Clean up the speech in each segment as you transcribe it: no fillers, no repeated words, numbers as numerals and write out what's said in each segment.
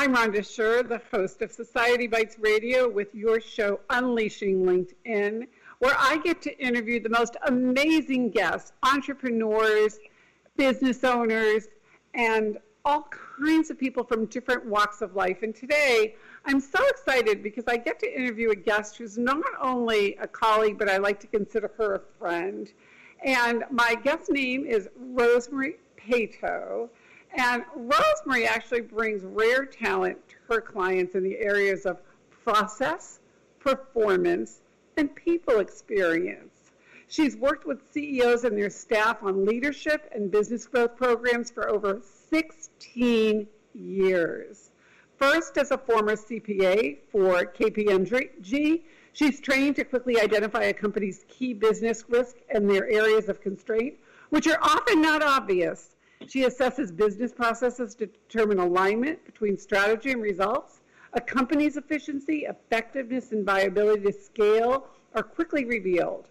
I'm Rhonda Scher, the host of Society Bites Radio with your show Unleashing LinkedIn, where I get to interview the most amazing guests, entrepreneurs, business owners, and all kinds of people from different walks of life. And today, I'm so excited because I get to interview a guest who's not only a colleague, but I like to consider her a friend. And my guest name is Rosemary PAETOW. And Rosemary actually brings rare talent to her clients in the areas of process, performance, and people experience. She's worked with CEOs and their staff on leadership and business growth programs for over 16 years. First, as a former CPA for KPMG, she's trained to quickly identify a company's key business risk and their areas of constraint, which are often not obvious. She assesses business processes to determine alignment between strategy and results. A company's efficiency, effectiveness, and viability to scale are quickly revealed.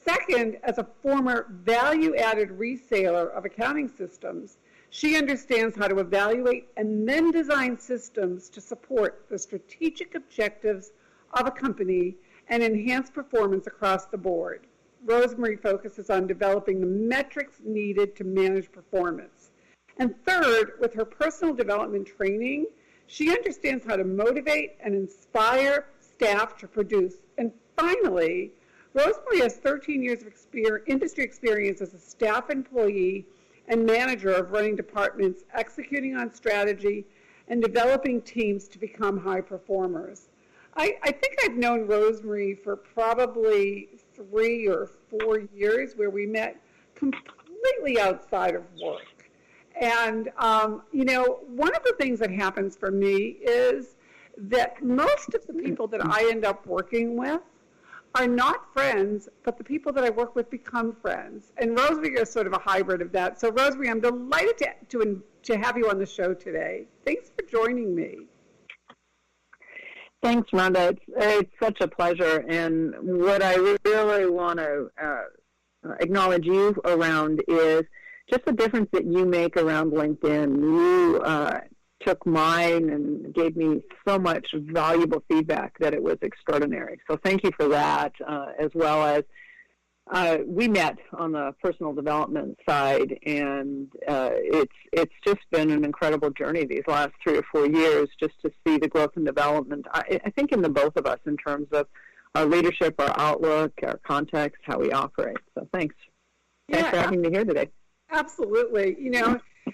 Second, as a former value-added reseller of accounting systems, she understands how to evaluate and then design systems to support the strategic objectives of a company and enhance performance across the board. Rosemary focuses on developing the metrics needed to manage performance. And third, with her personal development training, she understands how to motivate and inspire staff to produce. And finally, Rosemary has 13 years of industry experience as a staff employee and manager of running departments, executing on strategy, and developing teams to become high performers. I think I've known Rosemary for probably 3 or 4 years, where we met completely outside of work. And, one of the things that happens for me is that most of the people that I end up working with are not friends, but the people that I work with become friends. And Rosemary is sort of a hybrid of that. So, Rosemary, I'm delighted to have you on the show today. Thanks for joining me. Thanks, Rhonda. It's such a pleasure. And what I really want to acknowledge you around is just the difference that you make around LinkedIn. You took mine and gave me so much valuable feedback that it was extraordinary. So thank you for that, as well as we met on the personal development side, and it's just been an incredible journey these last 3 or 4 years, just to see the growth and development, I think, in the both of us in terms of our leadership, our outlook, our context, how we operate. So thanks. Thanks for having me here today. Absolutely.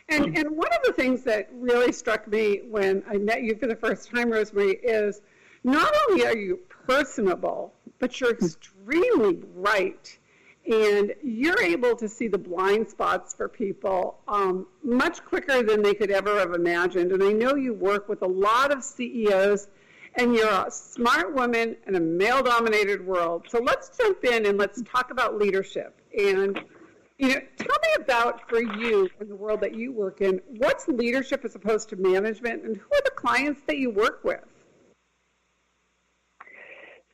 And one of the things that really struck me when I met you for the first time, Rosemary, is not only are you personable, but you're extremely bright. And you're able to see the blind spots for people much quicker than they could ever have imagined. And I know you work with a lot of CEOs, and you're a smart woman in a male-dominated world. So let's jump in and let's talk about leadership. And, tell me about, for you, in the world that you work in, what's leadership as opposed to management, and who are the clients that you work with?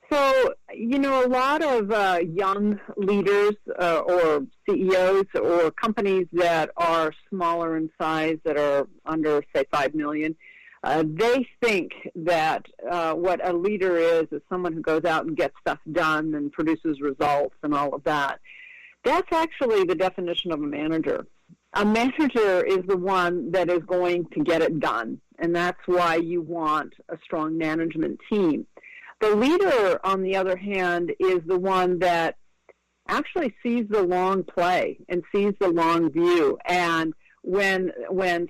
So, a lot of young leaders or CEOs or companies that are smaller in size, that are under, say, 5 million, they think that what a leader is someone who goes out and gets stuff done and produces results and all of that. That's actually the definition of a manager. A manager is the one that is going to get it done, and that's why you want a strong management team. The leader, on the other hand, is the one that actually sees the long play and sees the long view. And when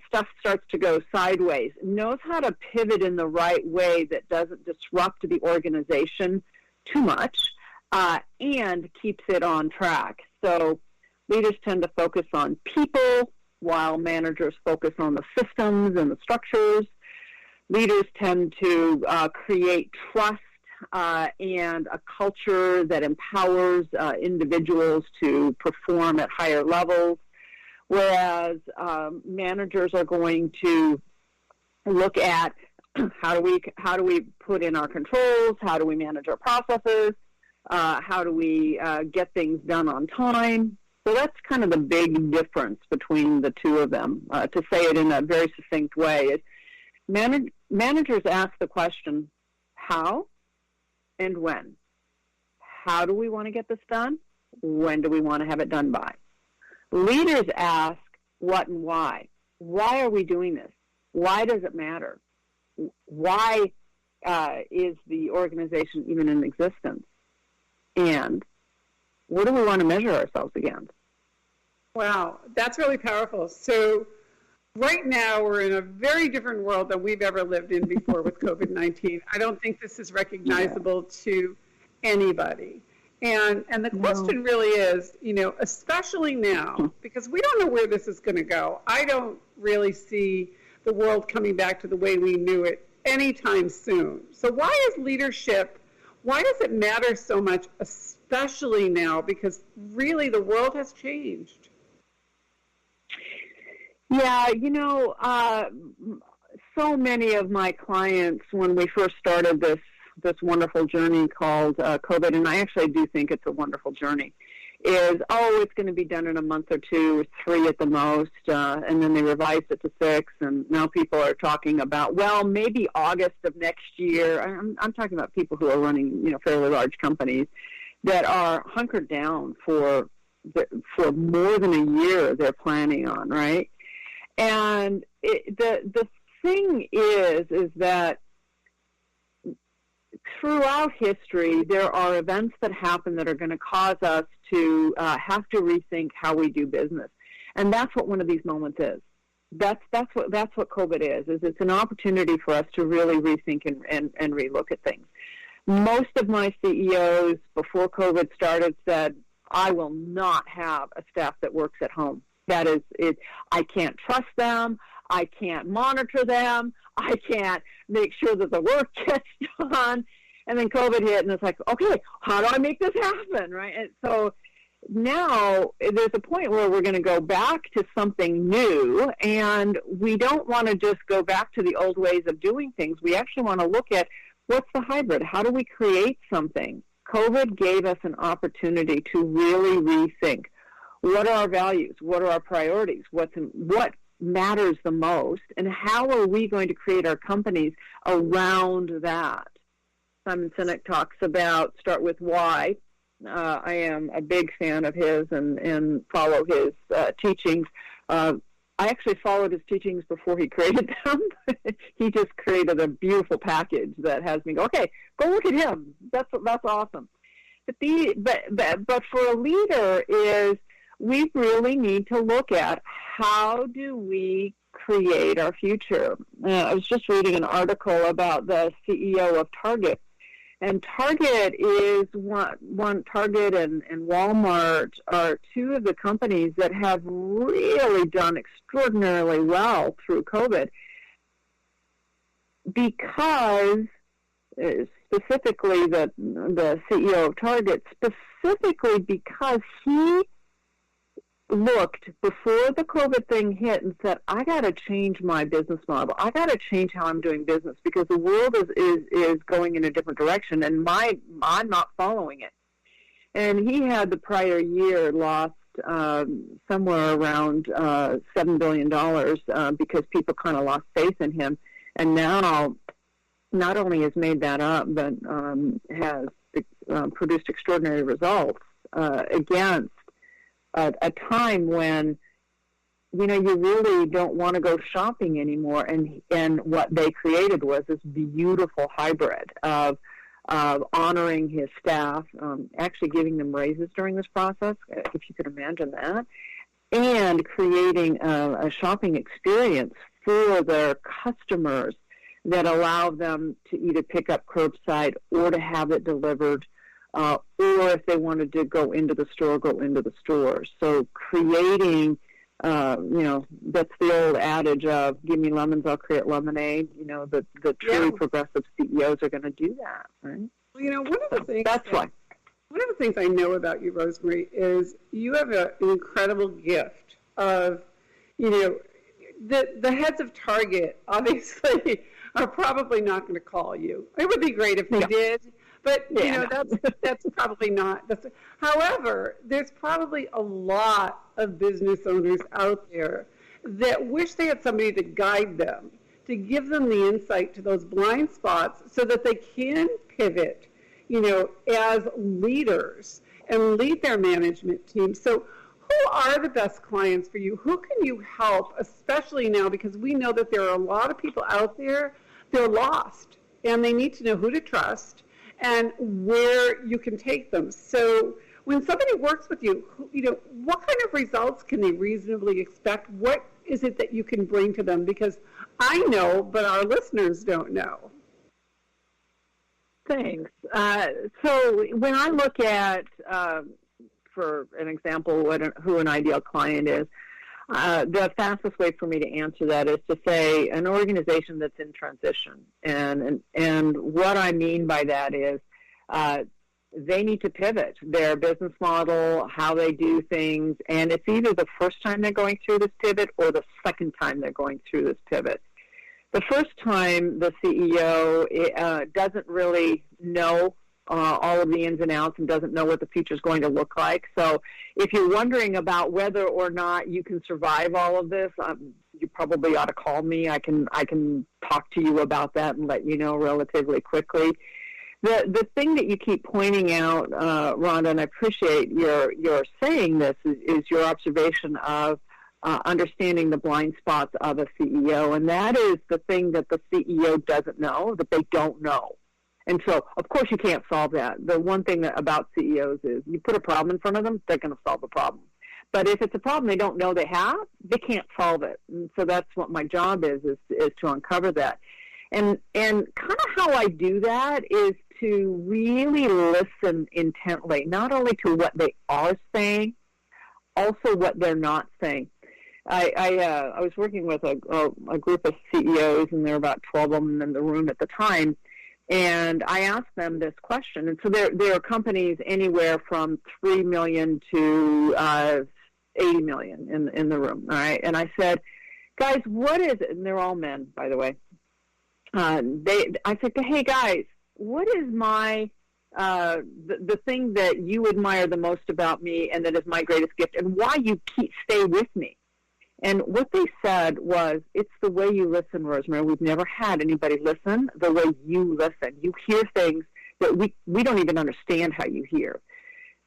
stuff starts to go sideways, knows how to pivot in the right way that doesn't disrupt the organization too much, and keeps it on track. So leaders tend to focus on people, while managers focus on the systems and the structures. Leaders tend to create trust and a culture that empowers individuals to perform at higher levels, whereas managers are going to look at how do we put in our controls, how do we manage our processes, how do we get things done on time. So that's kind of the big difference between the two of them. To say it in a very succinct way, Managers ask the question, how and when? How do we want to get this done? When do we want to have it done by? Leaders ask what and why. Why are we doing this? Why does it matter? Why is the organization even in existence? And what do we want to measure ourselves against? Wow, that's really powerful. So right now we're in a very different world than we've ever lived in before with COVID-19. I don't think this is recognizable to anybody. And the question really is, especially now, because we don't know where this is going to go. I don't really see the world coming back to the way we knew it anytime soon. So why does it matter so much, especially now? Because really the world has changed. Yeah, so many of my clients, when we first started this wonderful journey called COVID, and I actually do think it's a wonderful journey, is, it's going to be done in a month or 2 or 3 at the most, and then they revised it to 6, and now people are talking about, maybe August of next year. I'm talking about people who are running, fairly large companies that are hunkered down for more than a year they're planning on, right? And the thing is that throughout history, there are events that happen that are going to cause us to have to rethink how we do business, and that's what one of these moments is. That's what COVID is it's an opportunity for us to really rethink and relook at things. Most of my CEOs before COVID started said, I will not have a staff that works at home. That is it. I can't trust them. I can't monitor them. I can't make sure that the work gets done. And then COVID hit, and it's like, okay, how do I make this happen, right? And so now there's a point where we're going to go back to something new, and we don't want to just go back to the old ways of doing things. We actually want to look at what's the hybrid? How do we create something? COVID gave us an opportunity to really rethink. What are our values? What are our priorities? What matters the most? And how are we going to create our companies around that? Simon Sinek talks about start with why. I am a big fan of his and follow his teachings. I actually followed his teachings before he created them. He just created a beautiful package that has me go, okay, go look at him. That's awesome. But for a leader is we really need to look at how do we create our future. I was just reading an article about the CEO of Target. And Target is Target and Walmart are 2 of the companies that have really done extraordinarily well through COVID because specifically the CEO of Target, specifically because he looked before the COVID thing hit and said, I got to change my business model. I got to change how I'm doing business because the world is going in a different direction, and I'm not following it. And he had the prior year lost somewhere around $7 billion because people kind of lost faith in him. And now not only has made that up, but has produced extraordinary results against a time when, you really don't want to go shopping anymore. And what they created was this beautiful hybrid of honoring his staff, actually giving them raises during this process, if you could imagine that, and creating a shopping experience for their customers that allow them to either pick up curbside or to have it delivered, or if they wanted to go into the store. So creating, that's the old adage of give me lemons, I'll create lemonade. The truly progressive CEOs are going to do that, right? Well, one of the things One of the things I know about you, Rosemary, is you have an incredible gift of, the heads of Target obviously are probably not going to call you. It would be great if they did. But, that's probably not. However, there's probably a lot of business owners out there that wish they had somebody to guide them to give them the insight to those blind spots so that they can pivot, as leaders and lead their management team. So who are the best clients for you? Who can you help, especially now, because we know that there are a lot of people out there, they're lost, and they need to know who to trust and where you can take them. So when somebody works with you, what kind of results can they reasonably expect? What is it that you can bring to them? Because I know, but our listeners don't know. Thanks. So when I look at, for an example, who an ideal client is, the fastest way for me to answer that is to say an organization that's in transition. And what I mean by that is they need to pivot their business model, how they do things, and it's either the first time they're going through this pivot or the second time they're going through this pivot. The first time, the CEO doesn't really know all of the ins and outs and doesn't know what the future is going to look like. So if you're wondering about whether or not you can survive all of this, you probably ought to call me. I can talk to you about that and let you know relatively quickly. The thing that you keep pointing out, Rhonda, and I appreciate your saying this, is your observation of understanding the blind spots of a CEO. And that is the thing that the CEO doesn't know, that they don't know. And so, of course, you can't solve that. The one thing about CEOs is you put a problem in front of them, they're going to solve the problem. But if it's a problem they don't know they have, they can't solve it. And so that's what my job is to uncover that. And kind of how I do that is to really listen intently, not only to what they are saying, also what they're not saying. I was working with a group of CEOs, and there were about 12 of them in the room at the time, and I asked them this question. And so there are companies anywhere from 3 million to 80 million in the room, all right? And I said, guys, what is it? And they're all men, by the way. I said, hey, guys, what is my the thing that you admire the most about me and that is my greatest gift, and why you stay with me? And what they said was, it's the way you listen, Rosemary. We've never had anybody listen the way you listen. You hear things that we don't even understand how you hear.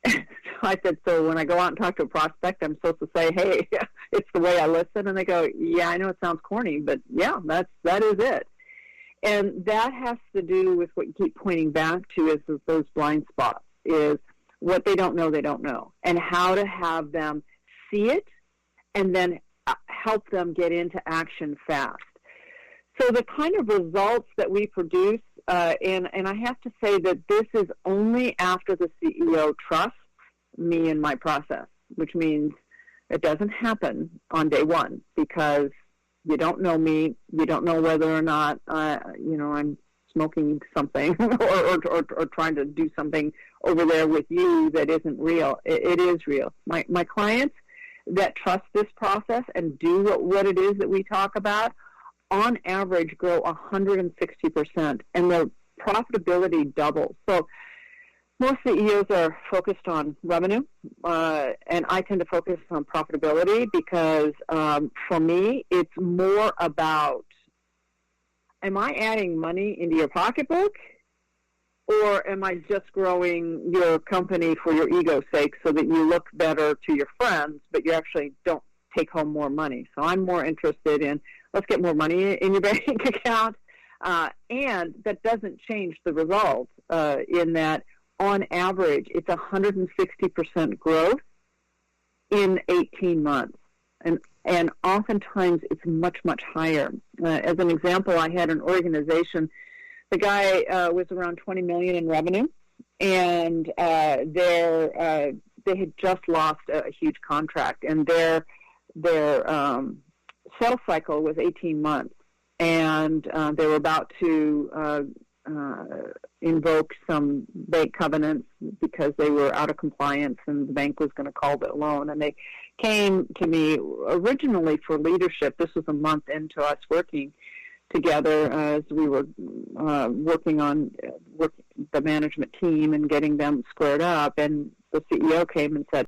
So I said, so when I go out and talk to a prospect, I'm supposed to say, hey, it's the way I listen. And they go, yeah, I know it sounds corny, but yeah, that is it. And that has to do with what you keep pointing back to is those blind spots, is what they don't know, and how to have them see it and then help them get into action fast. So the kind of results that we produce, and I have to say that this is only after the CEO trusts me and my process, which means it doesn't happen on day one, because you don't know me, you don't know whether or not I'm smoking something or trying to do something over there with you that isn't real. It is real. My clients that trust this process and do what it is that we talk about, on average, grow 160%, and their profitability doubles. So most CEOs are focused on revenue, and I tend to focus on profitability because for me, it's more about, am I adding money into your pocketbook, or am I just growing your company for your ego's sake so that you look better to your friends, but you actually don't take home more money? So I'm more interested in, let's get more money in your bank account, and that doesn't change the result in that, on average, it's 160% growth in 18 months. And oftentimes it's much, much higher. As an example, I had an organization. The guy was around 20 million in revenue, and they had just lost a huge contract, and their sales cycle was 18 months, and they were about to invoke some bank covenants because they were out of compliance and the bank was going to call the loan. And they came to me originally for leadership. This was a month into us working together as we were working on the management team and getting them squared up. And the CEO came and said,